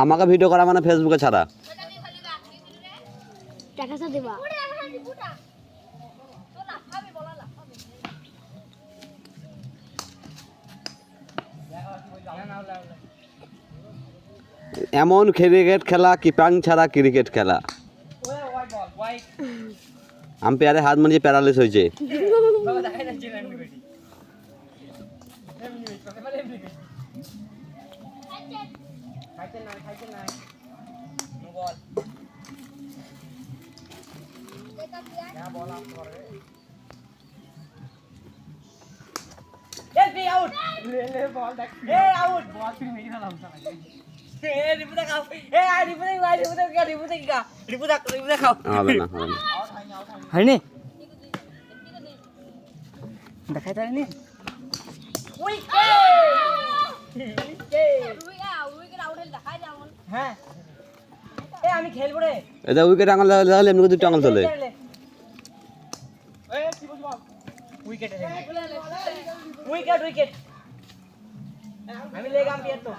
আমাকে ভিডিও করা মানে ফেসবুকে ছাড়া। এমন ক্রিকেট খেলা কিপাং ছাড়া ক্রিকেট খেলা। আম্পায়ারে হাত মারিয়ে প্যারালিস হয়েছে। হয়নি দেখাই তারিনি হ্যাঁ আমি খেলবো রে। এটা উইকেট আঙুল লাগালে এমনি দুটো আঙুল চলে। উইকেট উইকেট আমি লেগ আম্পায়ার তো।